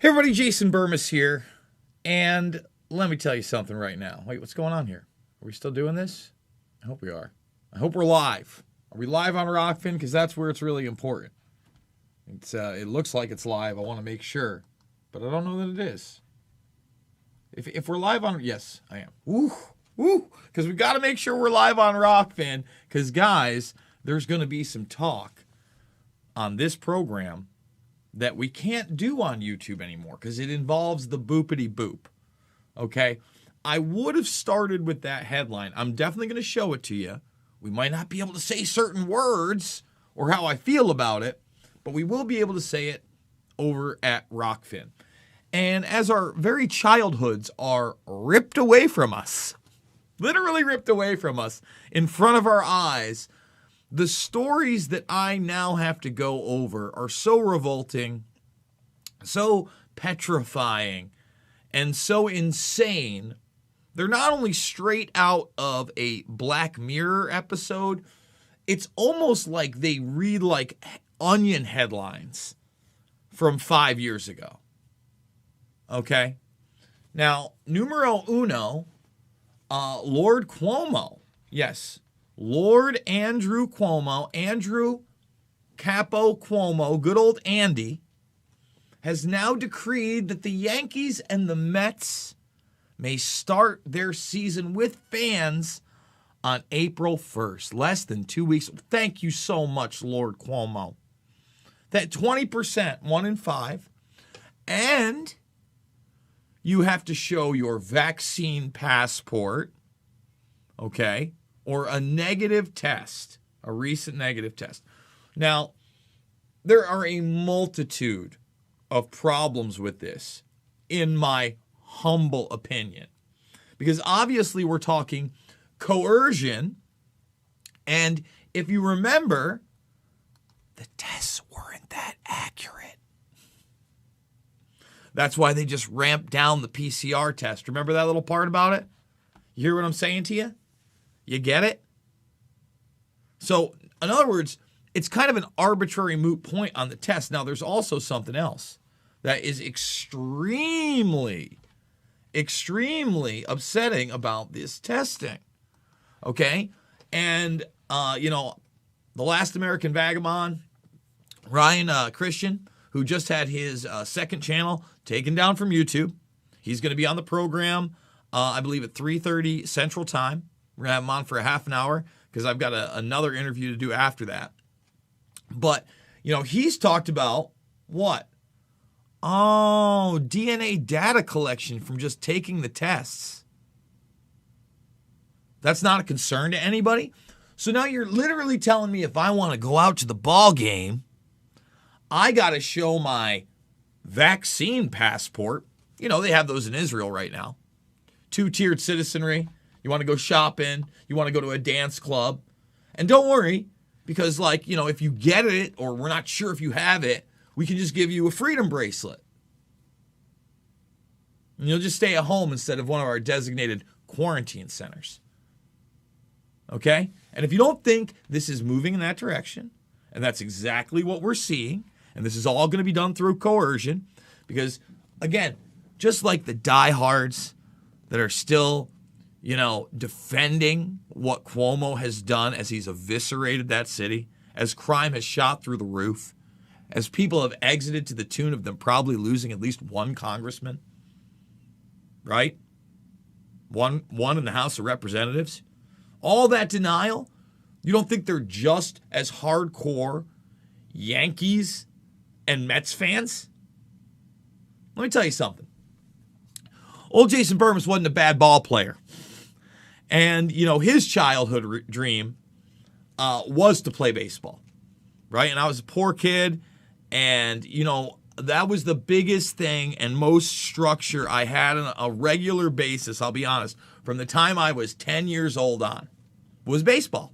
Hey everybody, Jason Burmis here, and let me tell you something right now. Wait, what's going on here? Are we still doing this? I hope we are. I hope we're live. Are we live on Rockfin? Because that's where it's really important. It looks like it's live. I want to make sure, but I don't know that it is. If we're live on, yes, I am. Woo, because we got to make sure we're live on Rockfin. Because guys, there's going to be some talk on this program that we can't do on YouTube anymore because it involves the boopity boop. Okay? I would have started with that headline. I'm definitely going to show it to you. We might not be able to say certain words or how I feel about it, but we will be able to say it over at Rockfin. And as our very childhoods are ripped away from us, literally ripped away from us in front of our eyes, the stories that I now have to go over are so revolting, so petrifying, and so insane. They're not only straight out of a Black Mirror episode, it's almost like they read like Onion headlines from 5 years ago. Okay? Now, numero uno, Lord Cuomo. Yes. Lord Andrew Cuomo, Andrew Capo Cuomo, good old Andy, has now decreed that the Yankees and the Mets may start their season with fans on April 1st, less than 2 weeks. Thank you so much, Lord Cuomo. That 20%, 1 in 5, and you have to show your vaccine passport, okay? Or a negative test, a recent negative test. Now, there are a multitude of problems with this, in my humble opinion. Because obviously we're talking coercion, and if you remember, the tests weren't that accurate. That's why they just ramped down the PCR test. Remember that little part about it? You hear what I'm saying to you? You get it? So, in other words, it's kind of an arbitrary moot point on the test. Now, there's also something else that is extremely upsetting about this testing. Okay? And, the last American vagabond, Ryan Christian, who just had his second channel taken down from YouTube. He's going to be on the program, I believe, at 3:30 Central Time. We're going to have him on for a half an hour because I've got another interview to do after that. But, he's talked about what? Oh, DNA data collection from just taking the tests. That's not a concern to anybody. So now you're literally telling me if I want to go out to the ball game, I got to show my vaccine passport. They have those in Israel right now. 2-tiered citizenry. You want to go shopping. You want to go to a dance club. And don't worry, because, if you get it or we're not sure if you have it, we can just give you a freedom bracelet. And you'll just stay at home instead of one of our designated quarantine centers. Okay? And if you don't think this is moving in that direction, and that's exactly what we're seeing, and this is all going to be done through coercion, because, again, just like the diehards that are still defending what Cuomo has done as he's eviscerated that city, as crime has shot through the roof, as people have exited to the tune of them probably losing at least one congressman, right? One in the House of Representatives. All that denial, you don't think they're just as hardcore Yankees and Mets fans? Let me tell you something. Old Jason Burmis wasn't a bad ball player. And, his childhood dream was to play baseball, right? And I was a poor kid, and, that was the biggest thing and most structure I had on a regular basis, I'll be honest, from the time I was 10 years old on, was baseball.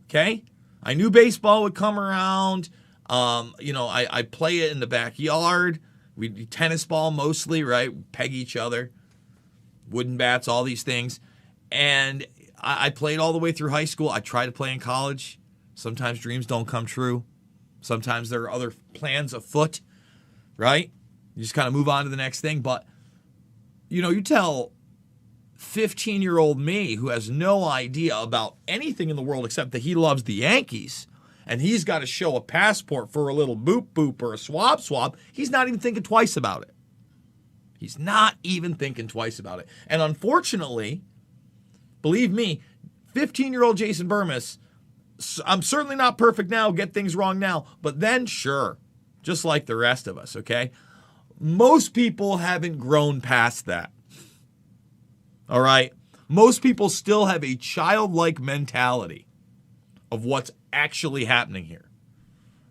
Okay? I knew baseball would come around. I play it in the backyard. We do tennis ball mostly, right? Peg each other. Wooden bats, all these things. And I played all the way through high school. I tried to play in college. Sometimes dreams don't come true. Sometimes there are other plans afoot, right? You just kind of move on to the next thing. But, you tell 15-year-old me who has no idea about anything in the world except that he loves the Yankees, and he's got to show a passport for a little boop or a swab, he's not even thinking twice about it. He's not even thinking twice about it. And unfortunately, believe me, 15-year-old Jason Burmis, I'm certainly not perfect now, get things wrong now, but then sure, just like the rest of us, okay? Most people haven't grown past that. All right? Most people still have a childlike mentality of what's actually happening here.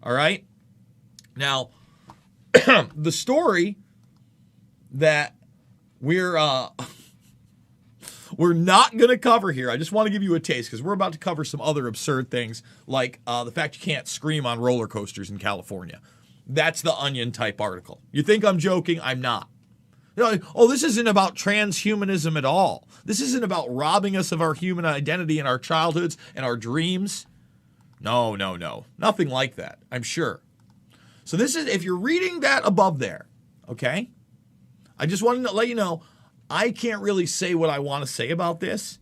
All right? Now, the story that we're not going to cover here, I just want to give you a taste because we're about to cover some other absurd things like the fact you can't scream on roller coasters in California. That's the Onion type article. You think I'm joking? I'm not. This isn't about transhumanism at all. This isn't about robbing us of our human identity and our childhoods and our dreams. No. Nothing like that, I'm sure. So this is, if you're reading that above there, okay? I just wanted to let you know, I can't really say what I want to say about this.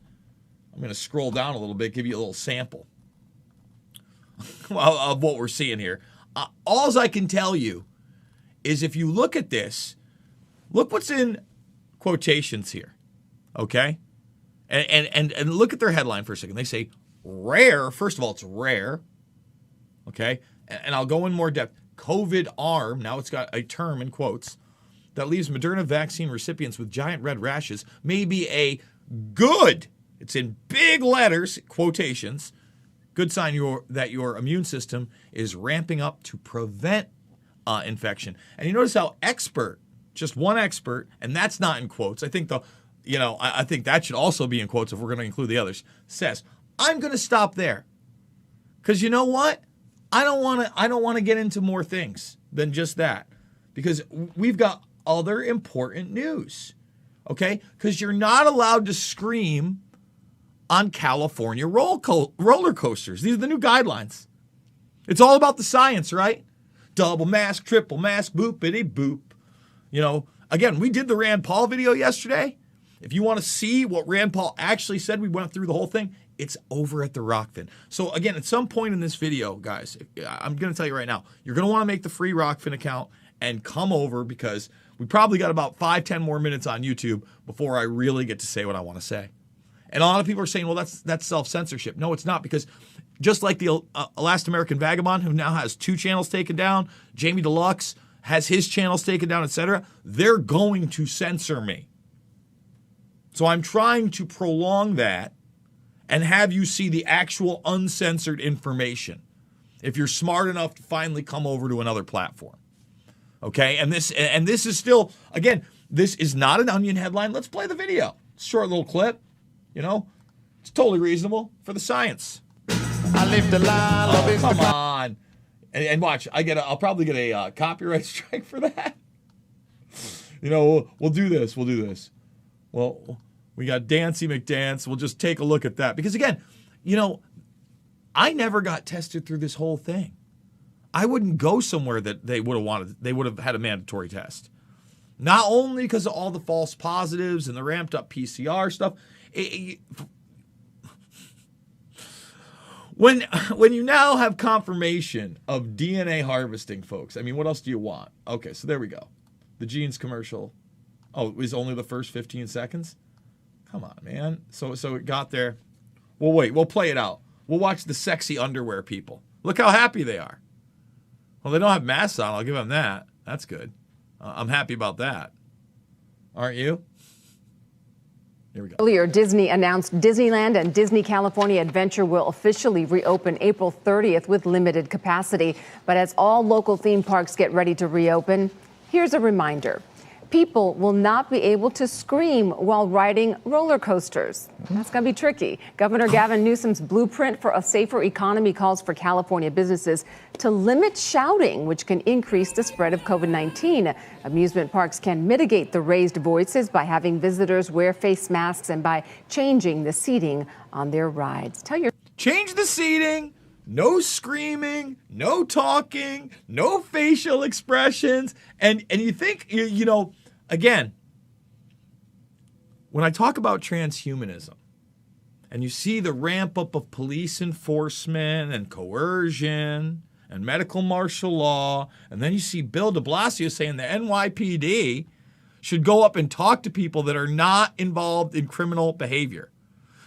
I'm going to scroll down a little bit, give you a little sample of what we're seeing here. All I can tell you is if you look at this, look what's in quotations here, okay? And look at their headline for a second. They say, rare. First of all, it's rare, okay? And I'll go in more depth. COVID arm, now it's got a term in quotes, that leaves Moderna vaccine recipients with giant red rashes may be a good, it's in big letters, quotations, good sign that your immune system is ramping up to prevent infection. And you notice how expert, just one expert, and that's not in quotes. I think I think that should also be in quotes if we're going to include the others, says, I'm going to stop there. Because you know what? I don't want to get into more things than just that. Because we've got other important news. Okay? Because you're not allowed to scream on California roller coasters. These are the new guidelines. It's all about the science, right? Double mask, triple mask, boopity boop. Again, we did the Rand Paul video yesterday. If you want to see what Rand Paul actually said, we went through the whole thing. It's over at the Rockfin. So again, at some point in this video, guys, I'm going to tell you right now, you're going to want to make the free Rockfin account and come over because we probably got about 5-10 more minutes on YouTube before I really get to say what I want to say. And a lot of people are saying, well, that's self-censorship. No, it's not, because just like the Last American Vagabond, who now has 2 channels taken down, Jamie Deluxe has his channels taken down, etc., they're going to censor me. So I'm trying to prolong that and have you see the actual uncensored information if you're smart enough to finally come over to another platform. Okay? And this is still, again, this is not an Onion headline. Let's play the video. Short little clip. It's totally reasonable for the science. I live the lie. Oh, come on. And watch, I'll probably get a copyright strike for that. We'll do this. Well, we got Dancy McDance. We'll just take a look at that. Because again, I never got tested through this whole thing. I wouldn't go somewhere that they would have had a mandatory test. Not only because of all the false positives and the ramped up PCR stuff. When you now have confirmation of DNA harvesting, folks, I mean, what else do you want? Okay, so there we go. The jeans commercial. Oh, it was only the first 15 seconds? Come on, man. So it got there. We'll wait. We'll play it out. We'll watch the sexy underwear people. Look how happy they are. Well, they don't have masks on. I'll give them that. That's good. I'm happy about that. Aren't you? Here we go. Earlier, Disney announced Disneyland and Disney California Adventure will officially reopen April 30th with limited capacity. But as all local theme parks get ready to reopen, here's a reminder. People will not be able to scream while riding roller coasters. That's going to be tricky. Governor Gavin Newsom's blueprint for a safer economy calls for California businesses to limit shouting, which can increase the spread of COVID-19. Amusement parks can mitigate the raised voices by having visitors wear face masks and by changing the seating on their rides. Change the seating, no screaming, no talking, no facial expressions. And you think, again, when I talk about transhumanism and you see the ramp up of police enforcement and coercion and medical martial law, and then you see Bill de Blasio saying the NYPD should go up and talk to people that are not involved in criminal behavior.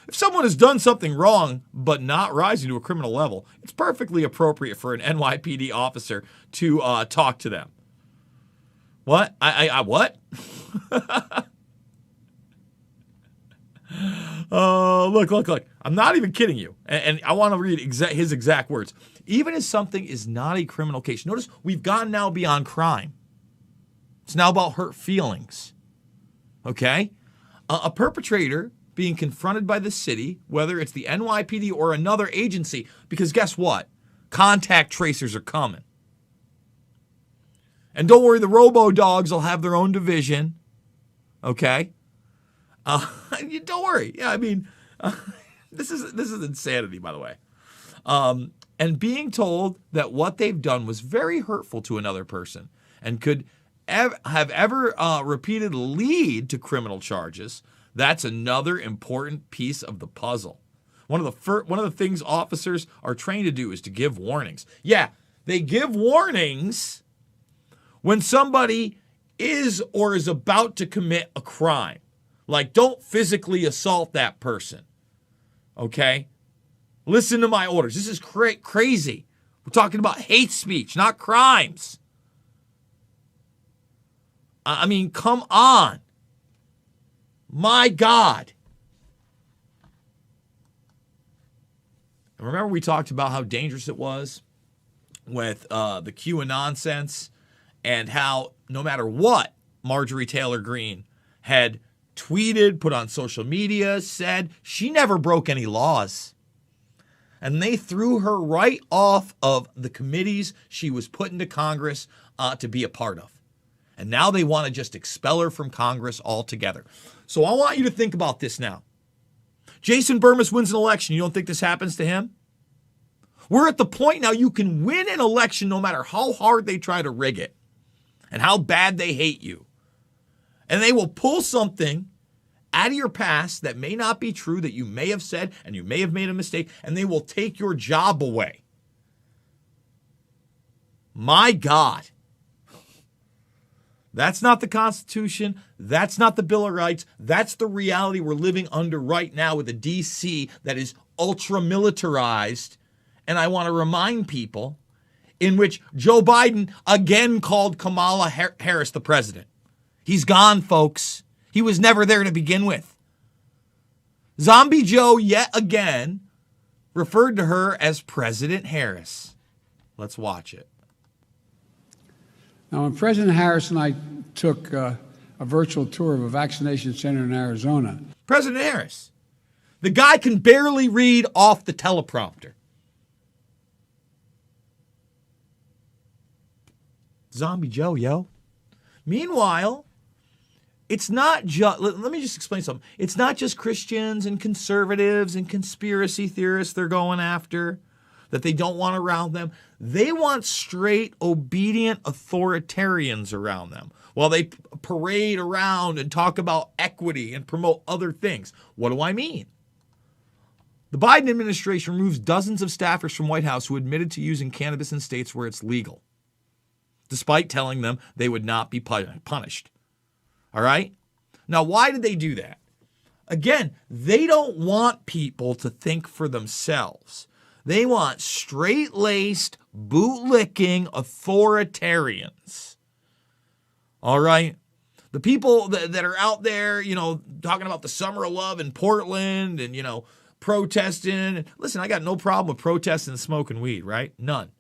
If someone has done something wrong but not rising to a criminal level, it's perfectly appropriate for an NYPD officer to talk to them. What? I what? Look. I'm not even kidding you. And I want to read his exact words. Even if something is not a criminal case, notice we've gone now beyond crime. It's now about hurt feelings. Okay? A perpetrator being confronted by the city, whether it's the NYPD or another agency, because guess what? Contact tracers are coming. And don't worry, the robo-dogs will have their own division. Okay? Don't worry. Yeah, I mean, this is insanity, by the way. And being told that what they've done was very hurtful to another person and could have ever repeated lead to criminal charges, that's another important piece of the puzzle. One of the things officers are trained to do is to give warnings. Yeah, they give warnings when somebody is or is about to commit a crime. Like, don't physically assault that person. Okay? Listen to my orders. This is crazy. We're talking about hate speech, not crimes. I mean, come on. My God. And remember we talked about how dangerous it was with the QAnon nonsense and how no matter what Marjorie Taylor Greene had tweeted, put on social media, said, she never broke any laws. And they threw her right off of the committees she was put into Congress to be a part of. And now they want to just expel her from Congress altogether. So I want you to think about this now. Jason Burmis wins an election. You don't think this happens to him? We're at the point now you can win an election no matter how hard they try to rig it and how bad they hate you. And they will pull something out of your past that may not be true, that you may have said, and you may have made a mistake, and they will take your job away. My God. That's not the Constitution. That's not the Bill of Rights. That's the reality we're living under right now with a D.C. that is ultra-militarized. And I want to remind people in which Joe Biden again called Kamala Harris the president. He's gone, folks. He was never there to begin with. Zombie Joe yet again referred to her as President Harris. Let's watch it. Now, when President Harris and I took a virtual tour of a vaccination center in Arizona. President Harris. The guy can barely read off the teleprompter. Zombie Joe, yo. Meanwhile, it's not just, let me just explain something. It's not just Christians and conservatives and conspiracy theorists they're going after, that they don't want around them. They want straight, obedient authoritarians around them while they parade around and talk about equity and promote other things. What do I mean? The Biden administration removes dozens of staffers from White House who admitted to using cannabis in states where it's legal, despite telling them they would not be punished. All right? Now, why did they do that? Again, they don't want people to think for themselves. They want straight-laced, bootlicking authoritarians. All right? The people that are out there, talking about the summer of love in Portland and, protesting. Listen, I got no problem with protesting and smoking weed, right? None.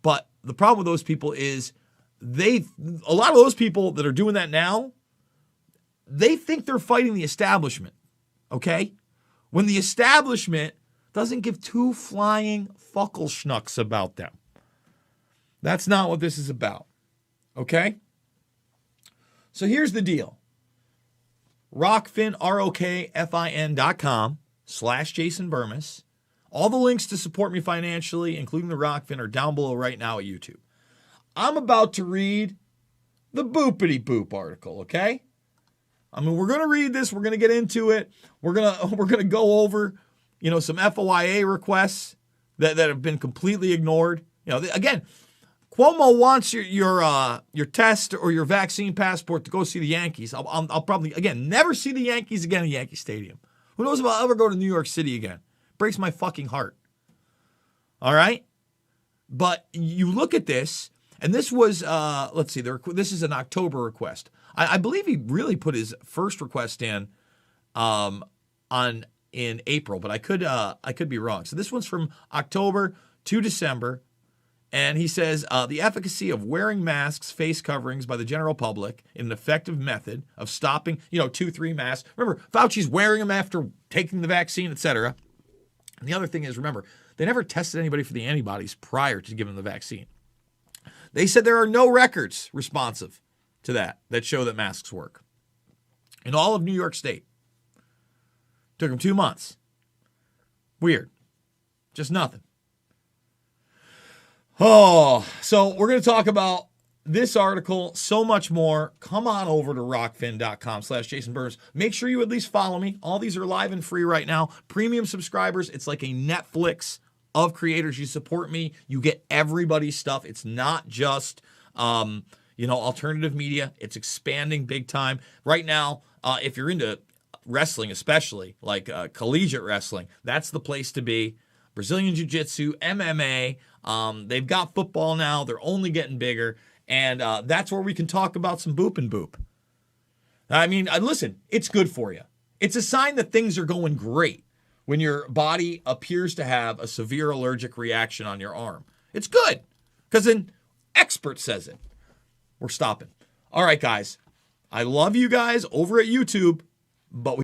But the problem with those people is a lot of those people that are doing that now, they think they're fighting the establishment, okay? When the establishment doesn't give two flying fuckelschnucks about them. That's not what this is about, okay? So here's the deal. Rockfin, ROKFIN.com/Jason Burmis. All the links to support me financially, including the Rockfin, are down below right now at YouTube. I'm about to read the Boopity Boop article, okay? I mean, we're going to read this. We're going to get into it. We're going to go over, some FOIA requests that have been completely ignored. Again, Cuomo wants your test or your vaccine passport to go see the Yankees. I'll probably, again, never see the Yankees again in Yankee Stadium. Who knows if I'll ever go to New York City again? Breaks my fucking heart. All right? But you look at this, and this was, let's see, this is an October request. I believe he really put his first request in in April, but I could be wrong. So this one's from October to December, and he says the efficacy of wearing masks, face coverings by the general public in an effective method of stopping, 2-3 masks. Remember, Fauci's wearing them after taking the vaccine, etc. And the other thing is, remember, they never tested anybody for the antibodies prior to giving them the vaccine. They said there are no records responsive to that show that masks work. In all of New York State. Took them 2 months. Weird. Just nothing. Oh, so we're going to talk about this article, so much more. Come on over to rockfin.com/Jason Burns. Make sure you at least follow me. All these are live and free right now. Premium subscribers, it's like a Netflix of creators. You support me, you get everybody's stuff. It's not just, alternative media. It's expanding big time. Right now, if you're into wrestling, especially like collegiate wrestling, that's the place to be. Brazilian Jiu-Jitsu, MMA. They've got football now. They're only getting bigger. And that's where we can talk about some boop and boop. I mean, listen, it's good for you. It's a sign that things are going great when your body appears to have a severe allergic reaction on your arm. It's good because an expert says it. We're stopping. All right, guys. I love you guys over at YouTube, but